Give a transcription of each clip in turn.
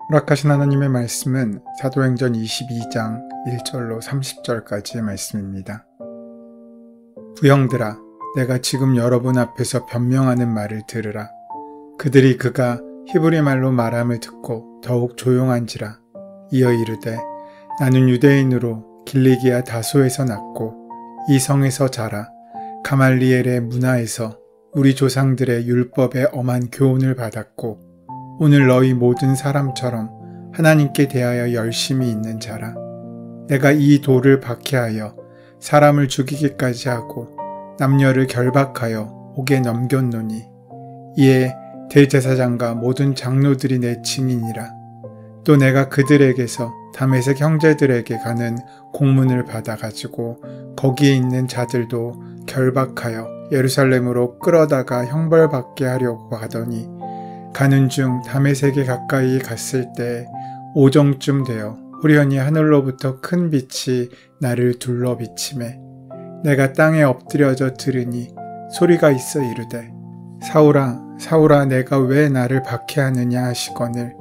허락하신 하나님의 말씀은 사도행전 22장 1절로 30절까지의 말씀입니다. 부형들아, 내가 지금 여러분 앞에서 변명하는 말을 들으라. 그들이 그가 히브리 말로 말함을 듣고 더욱 조용한지라. 이어 이르되, 나는 유대인으로 길리기아 다소에서 났고 이 성에서 자라 가말리엘의 문화에서 우리 조상들의 율법에 엄한 교훈을 받았고 오늘 너희 모든 사람처럼 하나님께 대하여 열심히 있는 자라. 내가 이 돌을 박해하여 사람을 죽이기까지 하고 남녀를 결박하여 옥에 넘겼노니 이에 대제사장과 모든 장로들이 내 증인이라. 또 내가 그들에게서 다메섹 형제들에게 가는 공문을 받아가지고 거기에 있는 자들도 결박하여 예루살렘으로 끌어다가 형벌받게 하려고 하더니 가는 중 다메섹에 가까이 갔을 때 오정쯤 되어 호련히 하늘로부터 큰 빛이 나를 둘러 비치매 내가 땅에 엎드려져 들으니 소리가 있어 이르되, 사울아 사울아 내가 왜 나를 박해하느냐 하시거늘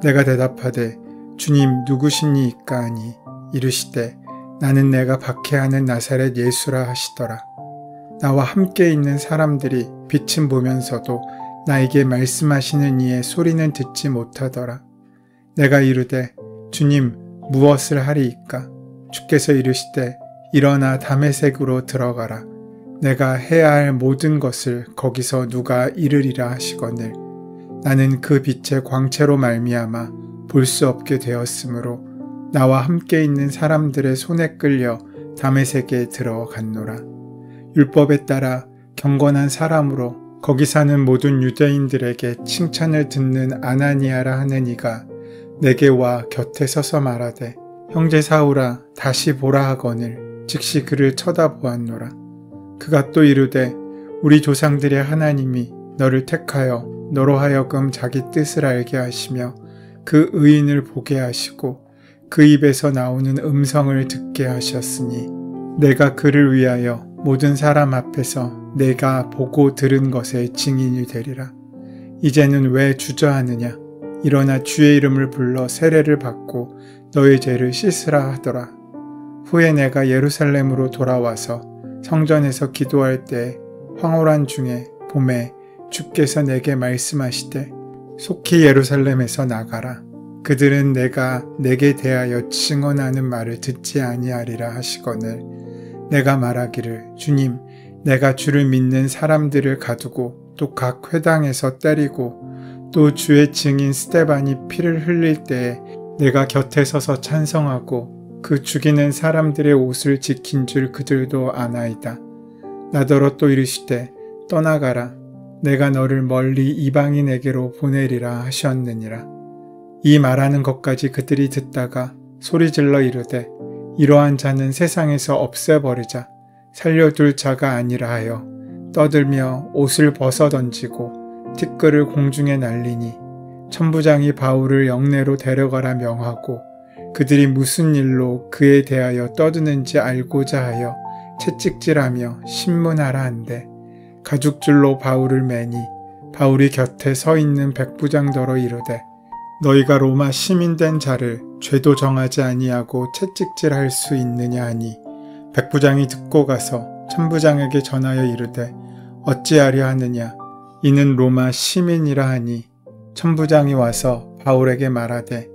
내가 대답하되, 주님 누구시니이까 하니 이르시되, 나는 내가 박해하는 나사렛 예수라 하시더라. 나와 함께 있는 사람들이 빛은 보면서도 나에게 말씀하시는 이의 소리는 듣지 못하더라. 내가 이르되, 주님 무엇을 하리이까? 주께서 이르시되, 일어나 다메섹으로 들어가라. 내가 해야 할 모든 것을 거기서 누가 이르리라 하시거늘 나는 그 빛의 광채로 말미암아 볼 수 없게 되었으므로 나와 함께 있는 사람들의 손에 끌려 다메섹에 들어갔노라. 율법에 따라 경건한 사람으로 거기 사는 모든 유대인들에게 칭찬을 듣는 아나니아라 하는 이가 내게 와 곁에 서서 말하되, 형제 사울아 다시 보라 하거늘 즉시 그를 쳐다보았노라. 그가 또 이르되, 우리 조상들의 하나님이 너를 택하여 너로 하여금 자기 뜻을 알게 하시며 그 의인을 보게 하시고 그 입에서 나오는 음성을 듣게 하셨으니 내가 그를 위하여 모든 사람 앞에서 내가 보고 들은 것의 증인이 되리라. 이제는 왜 주저하느냐? 일어나 주의 이름을 불러 세례를 받고 너의 죄를 씻으라 하더라. 후에 내가 예루살렘으로 돌아와서 성전에서 기도할 때 황홀한 중에 봄에 주께서 내게 말씀하시되, 속히 예루살렘에서 나가라. 그들은 내가 내게 대하여 증언하는 말을 듣지 아니하리라 하시거늘 내가 말하기를, 주님 내가 주를 믿는 사람들을 가두고 또 각 회당에서 때리고 또 주의 증인 스데반이 피를 흘릴 때에 내가 곁에 서서 찬성하고 그 죽이는 사람들의 옷을 지킨 줄 그들도 아나이다. 나더러 또 이르시되, 떠나가라. 내가 너를 멀리 이방인에게로 보내리라 하셨느니라. 이 말하는 것까지 그들이 듣다가 소리질러 이르되, 이러한 자는 세상에서 없애버리자. 살려둘 자가 아니라 하여 떠들며 옷을 벗어던지고 티끌을 공중에 날리니 천부장이 바울을 영내로 데려가라 명하고 그들이 무슨 일로 그에 대하여 떠드는지 알고자 하여 채찍질하며 신문하라 한대 가죽줄로 바울을 매니 바울이 곁에 서 있는 백부장더러 이르되, 너희가 로마 시민된 자를 죄도 정하지 아니하고 채찍질할 수 있느냐 하니 백부장이 듣고 가서 천부장에게 전하여 이르되, 어찌하려 하느냐? 이는 로마 시민이라 하니 천부장이 와서 바울에게 말하되,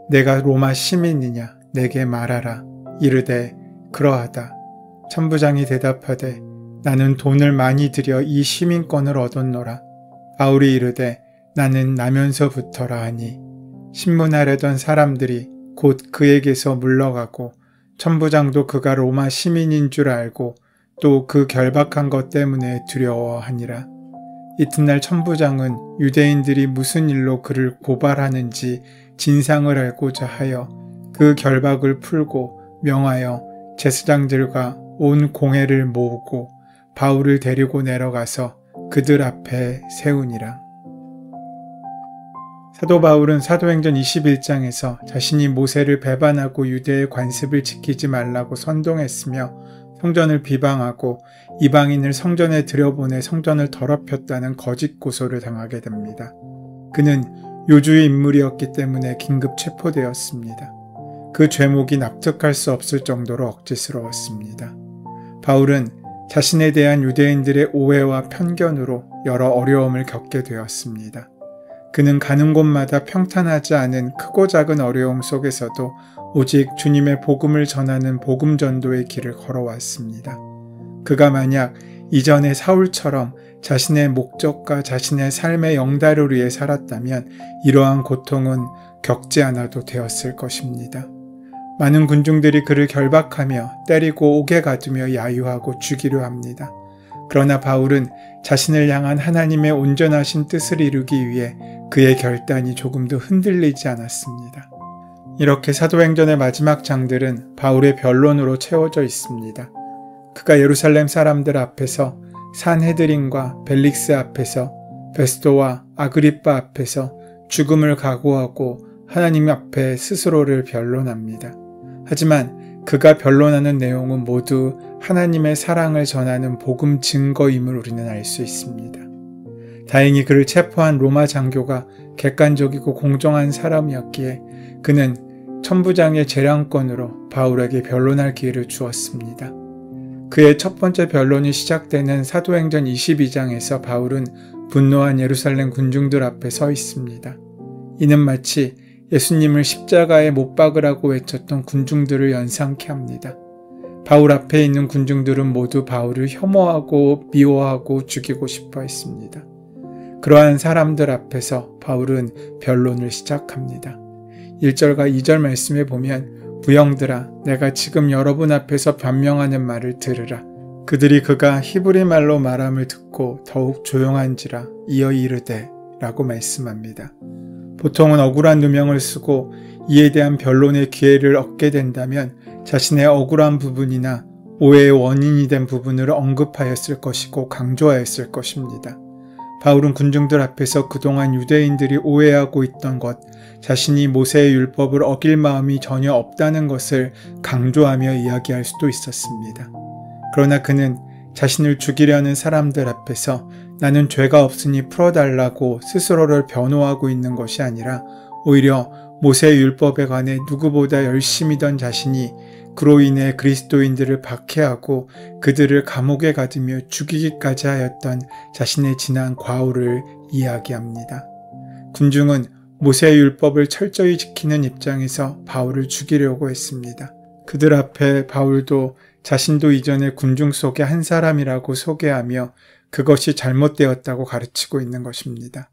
내가 로마 시민이냐? 내게 말하라. 이르되, 그러하다. 천부장이 대답하되, 나는 돈을 많이 들여 이 시민권을 얻었노라. 바울이 이르되, 나는 나면서부터라 하니 신문하려던 사람들이 곧 그에게서 물러가고 천부장도 그가 로마 시민인 줄 알고 또 그 결박한 것 때문에 두려워하니라. 이튿날 천부장은 유대인들이 무슨 일로 그를 고발하는지 진상을 알고자 하여 그 결박을 풀고 명하여 제사장들과 온 공회를 모으고 바울을 데리고 내려가서 그들 앞에 세우니라. 사도 바울은 사도행전 21장에서 자신이 모세를 배반하고 유대의 관습을 지키지 말라고 선동했으며 성전을 비방하고 이방인을 성전에 들여보내 성전을 더럽혔다는 거짓 고소를 당하게 됩니다. 그는 요주의 인물이었기 때문에 긴급 체포되었습니다. 그 죄목이 납득할 수 없을 정도로 억지스러웠습니다. 바울은 자신에 대한 유대인들의 오해와 편견으로 여러 어려움을 겪게 되었습니다. 그는 가는 곳마다 평탄하지 않은 크고 작은 어려움 속에서도 오직 주님의 복음을 전하는 복음 전도의 길을 걸어왔습니다. 그가 만약 이전의 사울처럼 자신의 목적과 자신의 삶의 영달을 위해 살았다면 이러한 고통은 겪지 않아도 되었을 것입니다. 많은 군중들이 그를 결박하며 때리고 옥에 가두며 야유하고 죽이려 합니다. 그러나 바울은 자신을 향한 하나님의 온전하신 뜻을 이루기 위해 그의 결단이 조금도 흔들리지 않았습니다. 이렇게 사도행전의 마지막 장들은 바울의 변론으로 채워져 있습니다. 그가 예루살렘 사람들 앞에서 산헤드린과 벨릭스 앞에서 베스도와 아그리빠 앞에서 죽음을 각오하고 하나님 앞에 스스로를 변론합니다. 하지만 그가 변론하는 내용은 모두 하나님의 사랑을 전하는 복음 증거임을 우리는 알 수 있습니다. 다행히 그를 체포한 로마 장교가 객관적이고 공정한 사람이었기에 그는 천부장의 재량권으로 바울에게 변론할 기회를 주었습니다. 그의 첫 번째 변론이 시작되는 사도행전 22장에서 바울은 분노한 예루살렘 군중들 앞에 서 있습니다. 이는 마치 예수님을 십자가에 못 박으라고 외쳤던 군중들을 연상케 합니다. 바울 앞에 있는 군중들은 모두 바울을 혐오하고 미워하고 죽이고 싶어 했습니다. 그러한 사람들 앞에서 바울은 변론을 시작합니다. 1절과 2절 말씀에 보면 부형들아 내가 지금 여러분 앞에서 변명하는 말을 들으라. 그들이 그가 히브리 말로 말함을 듣고 더욱 조용한지라 이어 이르되 라고 말씀합니다. 보통은 억울한 누명을 쓰고 이에 대한 변론의 기회를 얻게 된다면 자신의 억울한 부분이나 오해의 원인이 된 부분을 언급하였을 것이고 강조하였을 것입니다. 바울은 군중들 앞에서 그동안 유대인들이 오해하고 있던 것, 자신이 모세의 율법을 어길 마음이 전혀 없다는 것을 강조하며 이야기할 수도 있었습니다. 그러나 그는 자신을 죽이려는 사람들 앞에서 나는 죄가 없으니 풀어달라고 스스로를 변호하고 있는 것이 아니라 오히려 모세의 율법에 관해 누구보다 열심이던 자신이 그로 인해 그리스도인들을 박해하고 그들을 감옥에 가두며 죽이기까지 하였던 자신의 지난 과오를 이야기합니다. 군중은 모세의 율법을 철저히 지키는 입장에서 바울을 죽이려고 했습니다. 그들 앞에 바울도 자신도 이전에 군중 속의 한 사람이라고 소개하며 그것이 잘못되었다고 가르치고 있는 것입니다.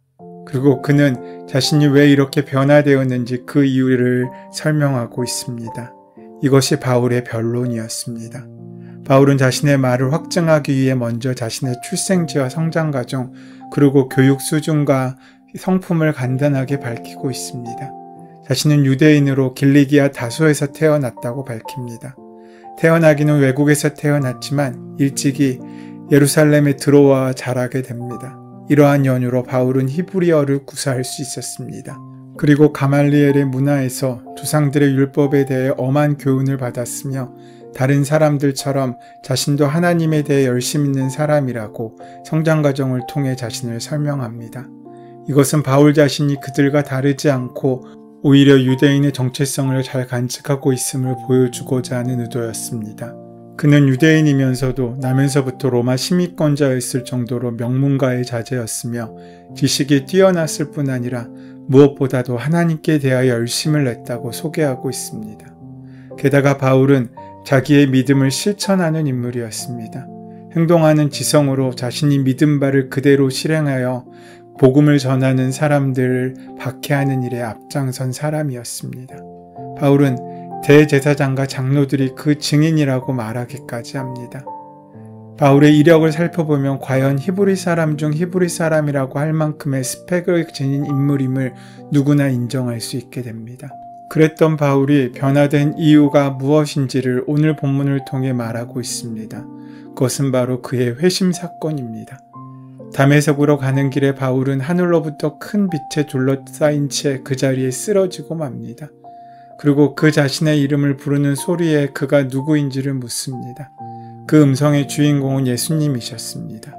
그리고 그는 자신이 왜 이렇게 변화되었는지 그 이유를 설명하고 있습니다. 이것이 바울의 변론이었습니다. 바울은 자신의 말을 확증하기 위해 먼저 자신의 출생지와 성장 과정, 그리고 교육 수준과 성품을 간단하게 밝히고 있습니다. 자신은 유대인으로 길리기아 다소에서 태어났다고 밝힙니다. 태어나기는 외국에서 태어났지만 일찍이 예루살렘에 들어와 자라게 됩니다. 이러한 연유로 바울은 히브리어를 구사할 수 있었습니다. 그리고 가말리엘의 문화에서 조상들의 율법에 대해 엄한 교훈을 받았으며 다른 사람들처럼 자신도 하나님에 대해 열심 있는 사람이라고 성장 과정을 통해 자신을 설명합니다. 이것은 바울 자신이 그들과 다르지 않고 오히려 유대인의 정체성을 잘 간직하고 있음을 보여주고자 하는 의도였습니다. 그는 유대인이면서도 나면서부터 로마 시민권자였을 정도로 명문가의 자제였으며 지식이 뛰어났을 뿐 아니라 무엇보다도 하나님께 대하여 열심을 냈다고 소개하고 있습니다. 게다가 바울은 자기의 믿음을 실천하는 인물이었습니다. 행동하는 지성으로 자신이 믿은 바를 그대로 실행하여 복음을 전하는 사람들을 박해하는 일에 앞장선 사람이었습니다. 바울은 대제사장과 장로들이 그 증인이라고 말하기까지 합니다. 바울의 이력을 살펴보면 과연 히브리 사람 중 히브리 사람이라고 할 만큼의 스펙을 지닌 인물임을 누구나 인정할 수 있게 됩니다. 그랬던 바울이 변화된 이유가 무엇인지를 오늘 본문을 통해 말하고 있습니다. 그것은 바로 그의 회심 사건입니다. 다메섹으로 가는 길에 바울은 하늘로부터 큰 빛에 둘러싸인 채 그 자리에 쓰러지고 맙니다. 그리고 그 자신의 이름을 부르는 소리에 그가 누구인지를 묻습니다. 그 음성의 주인공은 예수님이셨습니다.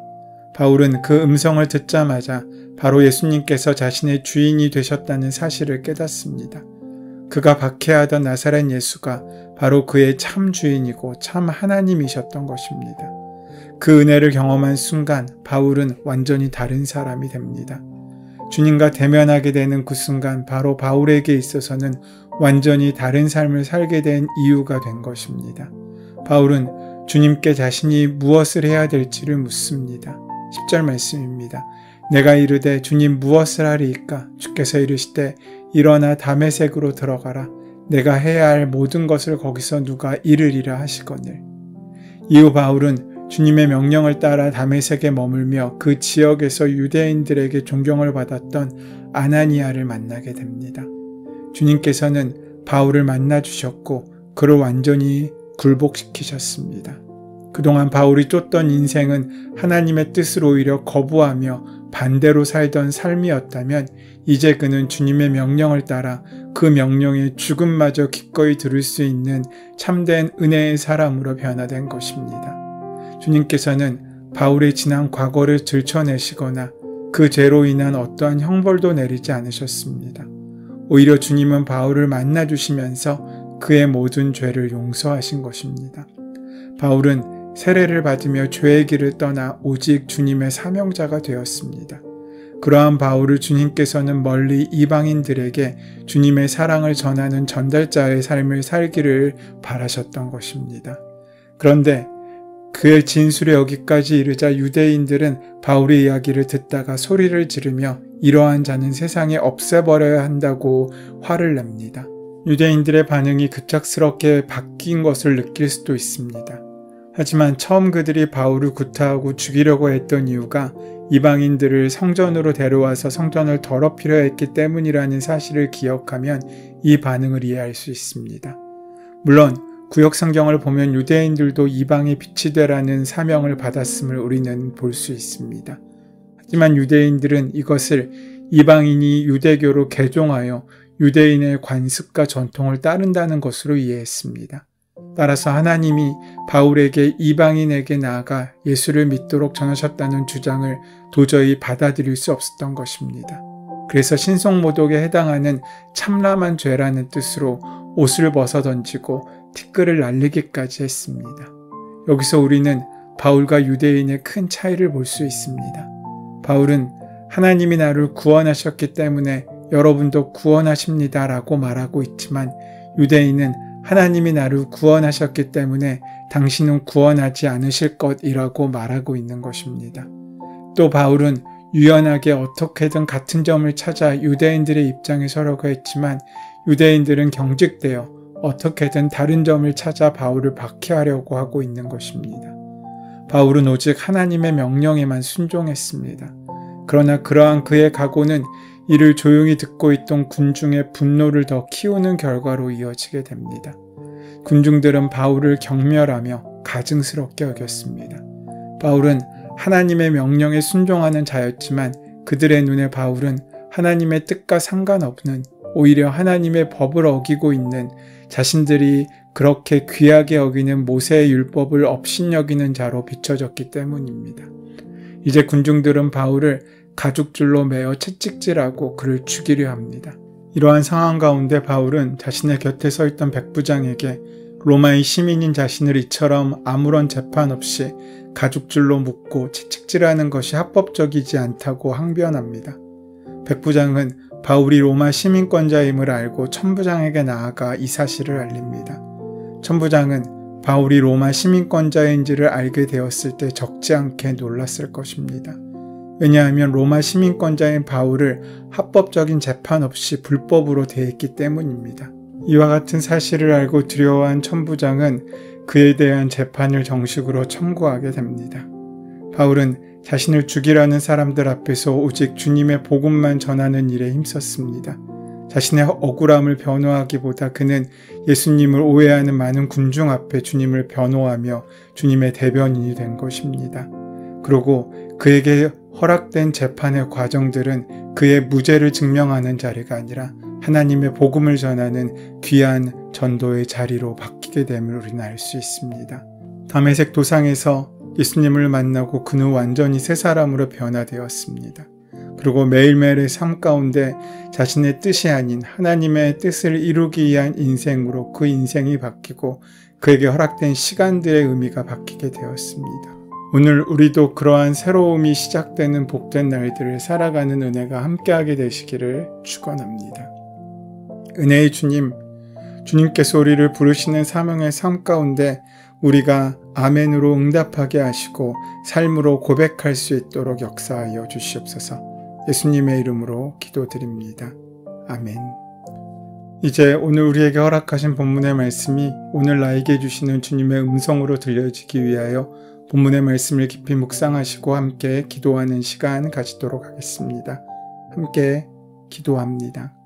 바울은 그 음성을 듣자마자 바로 예수님께서 자신의 주인이 되셨다는 사실을 깨닫습니다. 그가 박해하던 나사렛 예수가 바로 그의 참 주인이고 참 하나님이셨던 것입니다. 그 은혜를 경험한 순간 바울은 완전히 다른 사람이 됩니다. 주님과 대면하게 되는 그 순간 바로 바울에게 있어서는 완전히 다른 삶을 살게 된 이유가 된 것입니다. 바울은 주님께 자신이 무엇을 해야 될지를 묻습니다. 10절 말씀입니다. 내가 이르되 주님 무엇을 하리이까? 주께서 이르시되 일어나 다메섹으로 들어가라. 내가 해야 할 모든 것을 거기서 누가 이르리라 하시거늘. 이후 바울은 주님의 명령을 따라 다메섹에 머물며 그 지역에서 유대인들에게 존경을 받았던 아나니아를 만나게 됩니다. 주님께서는 바울을 만나 주셨고 그를 완전히 굴복시키셨습니다. 그동안 바울이 쫓던 인생은 하나님의 뜻을 오히려 거부하며 반대로 살던 삶이었다면 이제 그는 주님의 명령을 따라 그 명령에 죽음마저 기꺼이 들을 수 있는 참된 은혜의 사람으로 변화된 것입니다. 주님께서는 바울의 지난 과거를 들춰내시거나 그 죄로 인한 어떠한 형벌도 내리지 않으셨습니다. 오히려 주님은 바울을 만나주시면서 그의 모든 죄를 용서하신 것입니다. 바울은 세례를 받으며 죄의 길을 떠나 오직 주님의 사명자가 되었습니다. 그러한 바울을 주님께서는 멀리 이방인들에게 주님의 사랑을 전하는 전달자의 삶을 살기를 바라셨던 것입니다. 그런데 그의 진술에 여기까지 이르자 유대인들은 바울의 이야기를 듣다가 소리를 지르며 이러한 자는 세상에 없애버려야 한다고 화를 냅니다. 유대인들의 반응이 급작스럽게 바뀐 것을 느낄 수도 있습니다. 하지만 처음 그들이 바울을 구타하고 죽이려고 했던 이유가 이방인들을 성전으로 데려와서 성전을 더럽히려 했기 때문이라는 사실을 기억하면 이 반응을 이해할 수 있습니다. 물론 구약 성경을 보면 유대인들도 이방의 빛이 되라는 사명을 받았음을 우리는 볼 수 있습니다. 하지만 유대인들은 이것을 이방인이 유대교로 개종하여 유대인의 관습과 전통을 따른다는 것으로 이해했습니다. 따라서 하나님이 바울에게 이방인에게 나아가 예수를 믿도록 전하셨다는 주장을 도저히 받아들일 수 없었던 것입니다. 그래서 신성모독에 해당하는 참람한 죄라는 뜻으로 옷을 벗어 던지고 티끌을 날리기까지 했습니다. 여기서 우리는 바울과 유대인의 큰 차이를 볼 수 있습니다. 바울은 하나님이 나를 구원하셨기 때문에 여러분도 구원하십니다 라고 말하고 있지만 유대인은 하나님이 나를 구원하셨기 때문에 당신은 구원하지 않으실 것이라고 말하고 있는 것입니다. 또 바울은 유연하게 어떻게든 같은 점을 찾아 유대인들의 입장에 서려고 했지만 유대인들은 경직되어 어떻게든 다른 점을 찾아 바울을 박해하려고 하고 있는 것입니다. 바울은 오직 하나님의 명령에만 순종했습니다. 그러나 그러한 그의 각오는 이를 조용히 듣고 있던 군중의 분노를 더 키우는 결과로 이어지게 됩니다. 군중들은 바울을 경멸하며 가증스럽게 여겼습니다. 바울은 하나님의 명령에 순종하는 자였지만 그들의 눈에 바울은 하나님의 뜻과 상관없는 오히려 하나님의 법을 어기고 있는 자신들이 그렇게 귀하게 여기는 모세의 율법을 업신여기는 자로 비춰졌기 때문입니다. 이제 군중들은 바울을 가죽줄로 매어 채찍질하고 그를 죽이려 합니다. 이러한 상황 가운데 바울은 자신의 곁에 서 있던 백부장에게 로마의 시민인 자신을 이처럼 아무런 재판 없이 가죽줄로 묶고 채찍질하는 것이 합법적이지 않다고 항변합니다. 백부장은 바울이 로마 시민권자임을 알고 천부장에게 나아가 이 사실을 알립니다. 천부장은 바울이 로마 시민권자인지를 알게 되었을 때 적지 않게 놀랐을 것입니다. 왜냐하면 로마 시민권자인 바울을 합법적인 재판 없이 불법으로 대했기 때문입니다. 이와 같은 사실을 알고 두려워한 천부장은 그에 대한 재판을 정식으로 청구하게 됩니다. 바울은 자신을 죽이라는 사람들 앞에서 오직 주님의 복음만 전하는 일에 힘썼습니다. 자신의 억울함을 변호하기보다 그는 예수님을 오해하는 많은 군중 앞에 주님을 변호하며 주님의 대변인이 된 것입니다. 그리고 그에게 허락된 재판의 과정들은 그의 무죄를 증명하는 자리가 아니라 하나님의 복음을 전하는 귀한 전도의 자리로 바뀌게 됨을 우리는 알 수 있습니다. 다메섹 도상에서 예수님을 만나고 그는 완전히 새 사람으로 변화되었습니다. 그리고 매일매일의 삶 가운데 자신의 뜻이 아닌 하나님의 뜻을 이루기 위한 인생으로 그 인생이 바뀌고 그에게 허락된 시간들의 의미가 바뀌게 되었습니다. 오늘 우리도 그러한 새로움이 시작되는 복된 날들을 살아가는 은혜가 함께하게 되시기를 축원합니다. 은혜의 주님, 주님께서 우리를 부르시는 사명의 삶 가운데 우리가 아멘으로 응답하게 하시고 삶으로 고백할 수 있도록 역사하여 주시옵소서. 예수님의 이름으로 기도드립니다. 아멘. 이제 오늘 우리에게 허락하신 본문의 말씀이 오늘 나에게 주시는 주님의 음성으로 들려지기 위하여 본문의 말씀을 깊이 묵상하시고 함께 기도하는 시간 가지도록 하겠습니다. 함께 기도합니다.